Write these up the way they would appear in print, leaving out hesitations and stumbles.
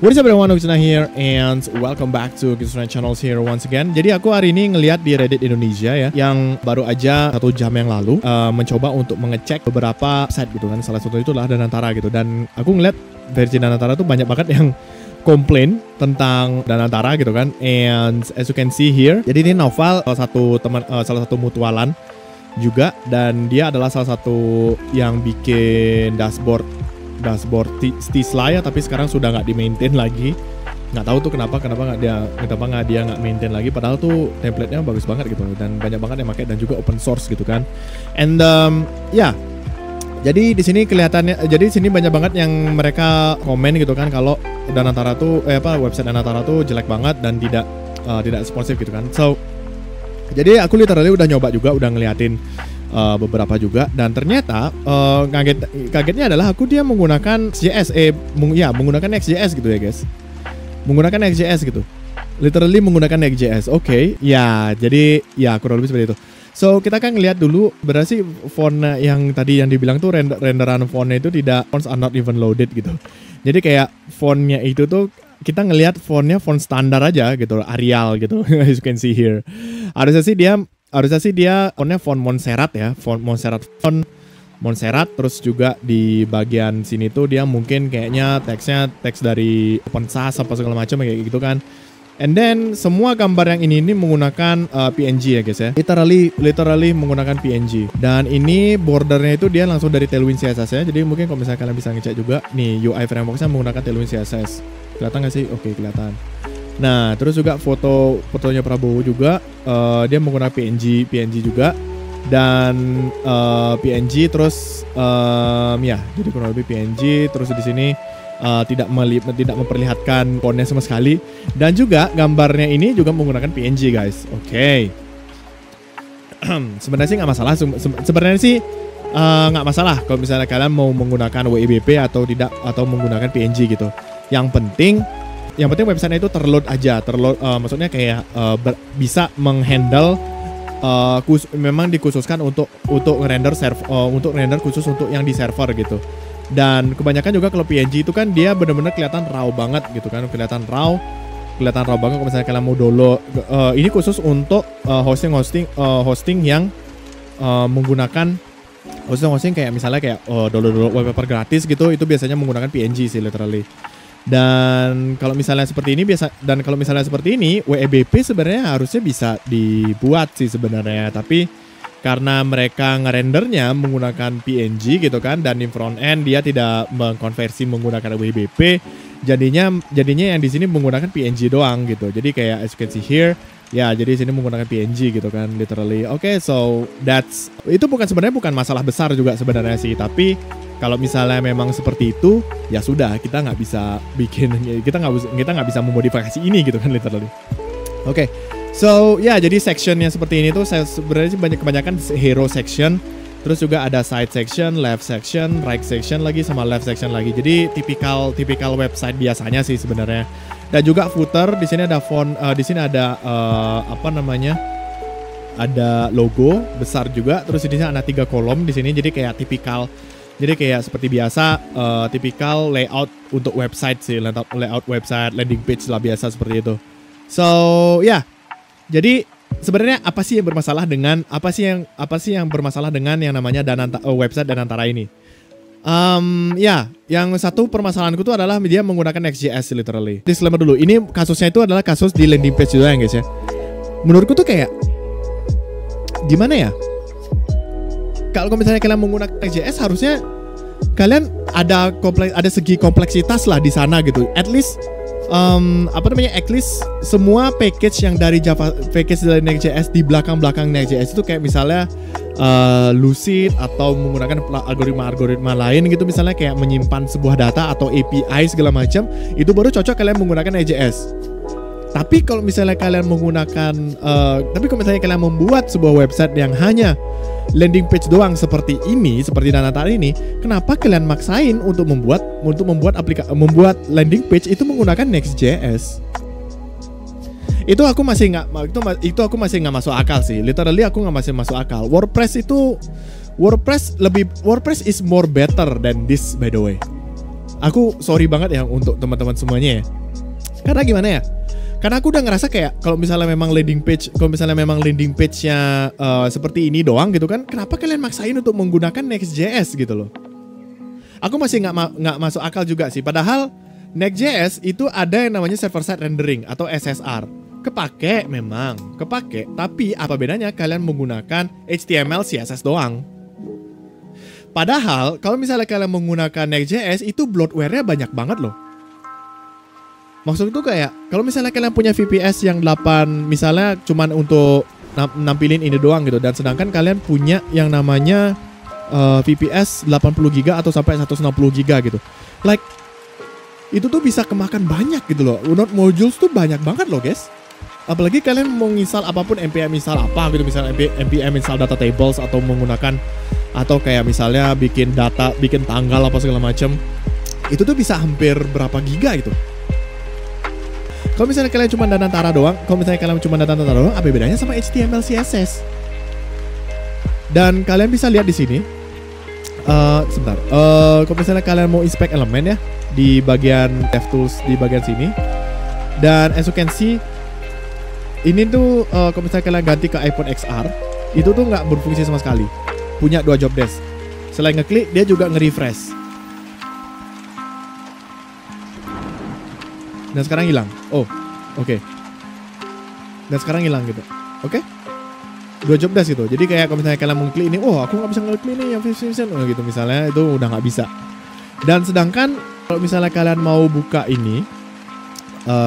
What is up everyone, Ukisna here and welcome back to Ukisna Channels here once again. Jadi aku hari ini ngeliat di Reddit Indonesia ya, yang baru aja 1 jam yang lalu mencoba untuk mengecek beberapa site gitu kan. Salah satu itu adalah Danantara gitu. Dan aku ngeliat versi Danantara tuh banyak banget yang komplain tentang Danantara gitu kan. And as you can see here, jadi ini Noval salah satu mutualan juga, dan dia adalah salah satu yang bikin dashboard Stisla ya, tapi sekarang sudah nggak di-maintain lagi. Nggak tahu tuh kenapa dia nggak maintain lagi, padahal tuh template-nya bagus banget gitu dan banyak banget yang pakai dan juga open source gitu kan. And jadi di sini kelihatannya, jadi di sini banyak banget yang mereka komen gitu kan kalau Danantara tuh website Danantara tuh jelek banget dan tidak responsif gitu kan. So jadi aku literally udah nyoba juga, udah ngeliatin beberapa juga, dan ternyata kagetnya adalah dia menggunakan menggunakan Next.js gitu ya guys, menggunakan Next.js gitu, literally menggunakan Next.js. Oke, ya jadi ya kurang lebih seperti itu. So kita kan ngeliat dulu berarti font yang tadi yang dibilang tuh renderan fontnya itu fonts are not even loaded gitu. Jadi kayak fontnya itu tuh kita ngelihat fontnya font standar aja gitu, Arial gitu, as you can see here. Harusnya sih dia fontnya font Montserrat ya, font Montserrat, terus juga di bagian sini tuh dia mungkin kayaknya teks dari OpenSAS apa segala macam kayak gitu kan. And then semua gambar yang ini menggunakan PNG ya guys ya, literally menggunakan PNG. Dan ini bordernya itu dia langsung dari Tailwind CSS ya, jadi mungkin kalau misalnya kalian bisa ngecek juga nih UI frameworknya menggunakan Tailwind CSS. Kelihatan nggak sih? Oke, kelihatan. Nah, terus juga fotonya Prabowo juga dia menggunakan PNG juga, dan PNG terus ya, jadi kurang lebih PNG terus di sini tidak memperlihatkan fontnya sama sekali, dan juga gambarnya ini juga menggunakan PNG guys. Oke. Sebenarnya sih nggak masalah. Sebenarnya sih nggak masalah kalau misalnya kalian mau menggunakan WEBP atau tidak, atau menggunakan PNG gitu. Yang penting website itu terload aja, maksudnya kayak bisa menghandle memang dikhususkan untuk render khusus untuk yang di server gitu. Dan kebanyakan juga kalau PNG itu kan dia benar-benar kelihatan raw banget gitu kan, kelihatan raw banget kalau misalnya kalian mau download. Ini khusus untuk hosting yang menggunakan hosting kayak misalnya kayak download wallpaper gratis gitu, itu biasanya menggunakan PNG sih literally. Dan kalau misalnya seperti ini, WEBP sebenarnya harusnya bisa dibuat sih sebenarnya, tapi karena mereka ngerendernya menggunakan PNG gitu kan, dan di front end dia tidak mengkonversi menggunakan WEBP, jadinya yang di sini menggunakan PNG doang gitu. Jadi kayak as you can see here, ya jadi sini menggunakan PNG gitu kan, literally. Oke, so itu sebenarnya bukan masalah besar juga sebenarnya sih, tapi kalau misalnya memang seperti itu, ya sudah, kita nggak bisa bisa memodifikasi ini gitu kan, literally. Oke, so ya jadi sectionnya seperti ini tuh saya sebenarnya sih kebanyakan hero section, terus juga ada side section, left section, right section lagi, sama left section lagi. Jadi tipikal website biasanya sih sebenarnya. Dan juga footer, di sini ada font, di sini ada ada logo besar juga, terus di sini ada 3 kolom di sini, jadi kayak tipikal. Jadi kayak seperti biasa, tipikal layout untuk website sih, layout website, landing page lah biasa seperti itu. So ya, jadi sebenarnya apa sih yang bermasalah dengan yang namanya website Danantara ini? Ya, yang satu permasalahanku tuh adalah dia menggunakan Next.js literally. Disclaimer dulu, ini kasusnya itu adalah kasus di landing page juga ya guys ya. Menurutku tuh kayak gimana ya? Kalau Misalnya kalian menggunakan Next.js, harusnya kalian ada segi kompleksitas lah di sana gitu. At least semua package yang dari Next.js di belakang Next.js itu kayak misalnya Lucid atau menggunakan algoritma lain gitu, misalnya kayak menyimpan sebuah data atau API segala macam, itu baru cocok kalian menggunakan Next.js. Tapi kalau misalnya kalian membuat sebuah website yang hanya landing page doang seperti Danantara ini, kenapa kalian maksain untuk membuat landing page itu menggunakan Next.js? Itu aku masih nggak masuk akal sih. Literally aku masih masuk akal. WordPress is more better than this by the way. aku sorry banget ya untuk teman-teman semuanya ya. Karena gimana ya? Karena aku udah ngerasa kayak kalau misalnya memang landing page-nya seperti ini doang gitu kan, kenapa kalian maksain untuk menggunakan Next.js gitu loh? Aku masih nggak masuk akal juga sih. Padahal Next.js itu ada yang namanya server side rendering atau SSR. Kepake memang, tapi apa bedanya kalian menggunakan HTML, CSS doang? Padahal kalau misalnya kalian menggunakan Next.js itu bloatware-nya banyak banget loh. Maksud itu kayak kalau misalnya kalian punya VPS yang 8 misalnya cuman untuk nampilin ini doang gitu, dan sedangkan kalian punya yang namanya VPS 80GB atau sampai 160GB gitu. Like itu tuh bisa kemakan banyak gitu loh. Node modules tuh banyak banget loh guys. Apalagi kalian mau install apapun, npm install apa gitu, misalnya npm install data tables atau menggunakan, atau kayak misalnya bikin data, bikin tanggal apa segala macam, itu tuh bisa hampir berapa giga gitu. Kalau misalnya kalian cuma data tara doang, apa bedanya sama HTML, CSS? Dan kalian bisa lihat di sini, sebentar, kalau misalnya kalian mau inspect elemen ya di bagian DevTools di bagian sini, dan as you can see ini tuh kalau misalnya kalian ganti ke iPhone XR, itu tuh nggak berfungsi sama sekali. Punya 2 job desk. Selain ngeklik, dia juga nge-refresh. Dan sekarang hilang. Oh, oke. Dan sekarang hilang gitu. Oke? 2 job desk gitu. Jadi kayak kalau misalnya kalian mau klik ini, oh aku nggak bisa ngeklik ini yang vision gitu misalnya, itu udah nggak bisa. Dan sedangkan kalau misalnya kalian mau buka ini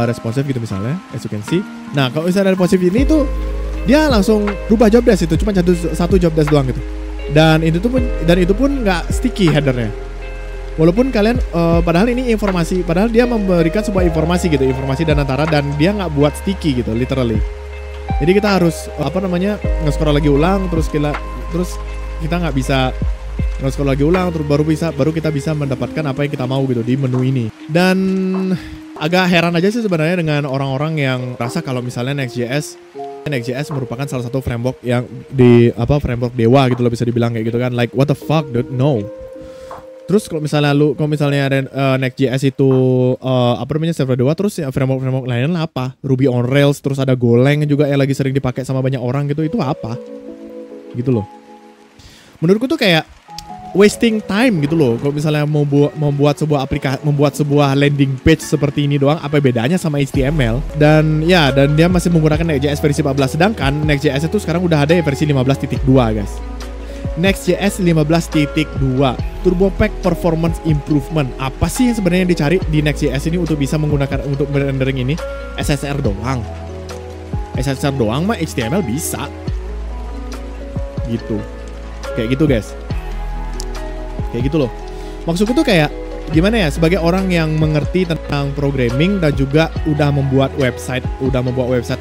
responsive gitu misalnya, as you can see. Nah, kalau misalnya responsive ini tuh dia langsung rubah job desk itu, cuma satu job desk doang gitu. Dan itu pun nggak sticky headernya. Walaupun kalian padahal ini informasi, padahal dia memberikan sebuah informasi gitu, informasi dan antara, dan dia nggak buat sticky gitu, literally. Jadi kita harus nge-scroll lagi ulang, terus kita nggak bisa nge-scroll lagi ulang, terus baru kita bisa mendapatkan apa yang kita mau gitu di menu ini. Dan agak heran aja sih sebenarnya dengan orang-orang yang rasa kalau misalnya Next.js merupakan salah satu framework yang framework dewa gitu loh, bisa dibilang kayak gitu kan. Like what the fuck dude, no. Terus kalau misalnya Next.js itu server dewa, terus ya framework lainnya apa? Ruby on Rails, terus ada Golang juga yang lagi sering dipakai sama banyak orang gitu, itu apa? Gitu loh. Menurutku tuh kayak wasting time gitu loh. Kalau misalnya membuat sebuah aplikasi, membuat sebuah landing page seperti ini doang, apa bedanya sama HTML? Dan dia masih menggunakan Next.js versi 14, sedangkan Next.js itu sekarang udah ada ya versi 15.2 guys. Next.js 15.2 Turbo Pack Performance Improvement. Apa sih yang sebenarnya dicari di Next.js ini untuk bisa menggunakan untuk rendering ini? SSR doang mah HTML bisa. Gitu. Kayak gitu guys. Kayak gitu loh. Maksudku tuh kayak gimana ya, sebagai orang yang mengerti tentang programming dan juga udah membuat website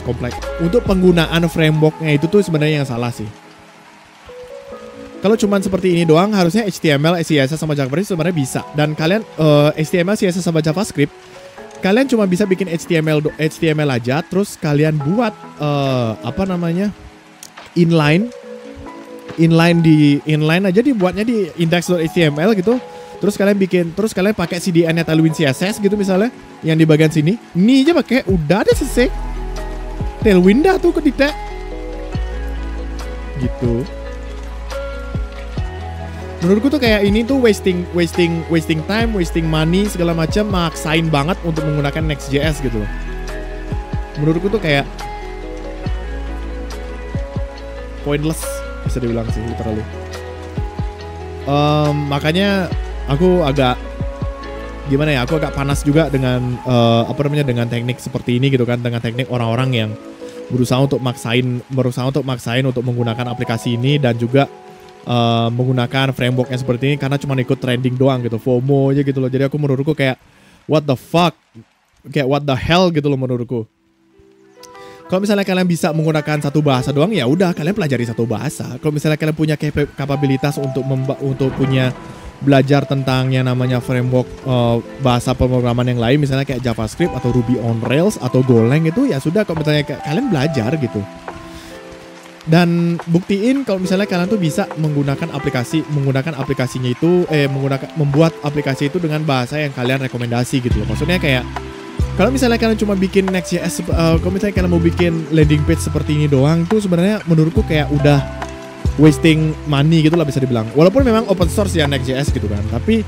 kompleks, untuk penggunaan frameworknya itu tuh sebenarnya yang salah sih. Kalau cuman seperti ini doang, harusnya HTML, CSS sama JavaScript sebenarnya bisa. Dan kalian HTML, CSS sama JavaScript, kalian cuma bisa bikin HTML aja, terus kalian buat inline aja, dibuatnya di index.html gitu. Terus kalian pakai CDN-nya Tailwind CSS gitu misalnya, yang di bagian sini. Ini aja pakai, udah ada selesai. Tailwind dah tuh ketika gitu. Menurutku tuh kayak ini tuh wasting time, wasting money segala macam, maksain banget untuk menggunakan Next.js gitu loh. Menurutku tuh kayak pointless, bisa dibilang sih literally. Makanya aku agak panas juga dengan dengan teknik seperti ini gitu kan, dengan teknik orang-orang yang berusaha untuk maksain untuk menggunakan aplikasi ini, dan juga menggunakan frameworknya seperti ini karena cuma ikut trending doang gitu, FOMO aja gitu loh. Jadi menurutku kayak what the fuck, kayak what the hell gitu loh menurutku. Kalau misalnya kalian bisa menggunakan satu bahasa doang, ya udah kalian pelajari satu bahasa. Kalau misalnya kalian punya kapabilitas untuk punya belajar tentang yang namanya framework bahasa pemrograman yang lain, misalnya kayak JavaScript atau Ruby on Rails atau Golang, itu ya sudah, kalau misalnya kalian belajar gitu. Dan buktiin kalau misalnya kalian tuh bisa menggunakan aplikasinya itu membuat aplikasi itu dengan bahasa yang kalian rekomendasi gitu loh. Maksudnya kayak kalau misalnya kalian cuma bikin Next.js, kalau misalnya kalian mau bikin landing page seperti ini doang tuh sebenarnya menurutku kayak udah wasting money gitu lah bisa dibilang. Walaupun memang open source ya Next.js gitu kan, tapi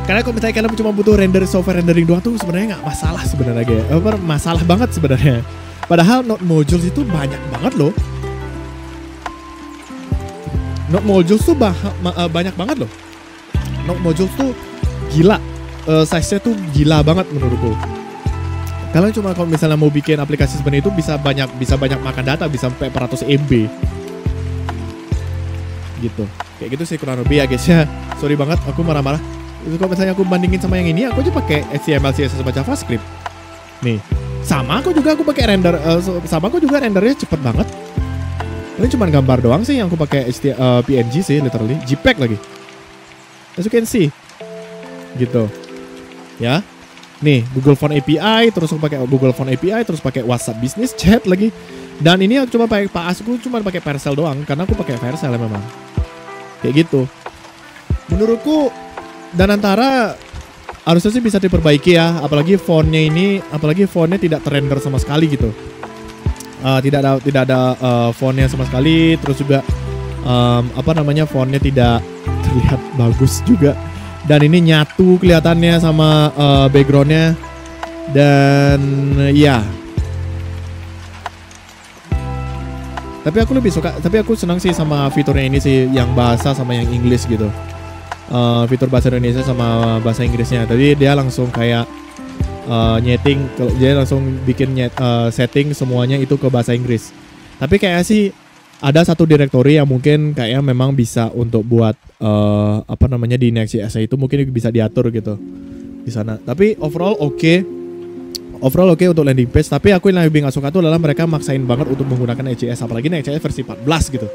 karena kalau misalnya kalian cuma butuh software rendering doang tuh sebenarnya nggak masalah sebenarnya guys. Masalah banget sebenarnya. Padahal Node Modules itu banyak banget loh. Node Modules tuh banyak banget loh. Node Modules tuh gila. Size-nya tuh gila banget menurutku. Kalian cuma kalau misalnya mau bikin aplikasi seperti itu bisa banyak makan data, bisa sampai 400 MB. Gitu. Kayak gitu sih kurang lebih ya guys ya. Sorry banget aku marah-marah. Itu kalau misalnya aku bandingin sama yang ini, aku aja pakai HTML, CSS sama JavaScript. Nih, sama aku pakai render, rendernya cepet banget. Ini cuma gambar doang sih yang aku pakai PNG sih, literally JPEG lagi. As you can see, gitu. Ya, nih Google Phone API, terus aku pakai Google Phone API, terus pakai WhatsApp Business Chat lagi. Dan ini aku cuma pakai Vercel doang, karena aku pakai Vercel ya memang. Kayak gitu. Menurutku dan antara harusnya sih bisa diperbaiki ya, apalagi fontnya tidak terrender sama sekali gitu. Tidak ada fontnya sama sekali, terus juga fontnya tidak terlihat bagus juga. Dan ini nyatu kelihatannya sama backgroundnya. Dan ya. Tapi aku senang sih sama fiturnya ini sih, yang bahasa sama yang English gitu. Fitur bahasa Indonesia sama bahasa Inggrisnya. Tadi dia langsung kayak dia langsung bikin setting semuanya itu ke bahasa Inggris. Tapi kayak sih ada satu directory yang mungkin kayaknya memang bisa untuk buat di Next.js itu mungkin bisa diatur gitu di sana. Tapi overall oke untuk landing page. Tapi aku yang lebih nggak suka itu adalah mereka maksain banget untuk menggunakan Next.js, apalagi Next.js versi 14 gitu.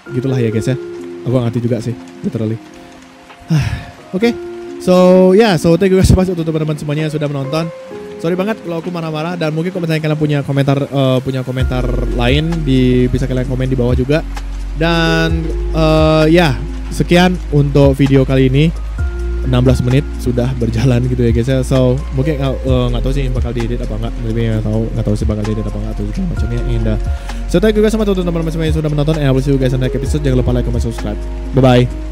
Gitulah ya guys ya. Aku gak ngerti juga sih, literally. Oke. So thank you guys so much untuk teman-teman semuanya yang sudah menonton. Sorry banget kalau aku marah-marah, dan mungkin kalau misalnya kalian punya komentar lain bisa kalian komen di bawah juga. Dan sekian untuk video kali ini. 16 menit sudah berjalan gitu ya guys ya. So mungkin nggak tahu sih bakal diedit apa enggak, nggak tahu sih bakal diedit apa enggak atau segala macamnya. So thank you guys sama teman-teman semuanya yang sudah menonton, and I will see you guys in the next episode. Jangan lupa like, comment, subscribe. Bye bye.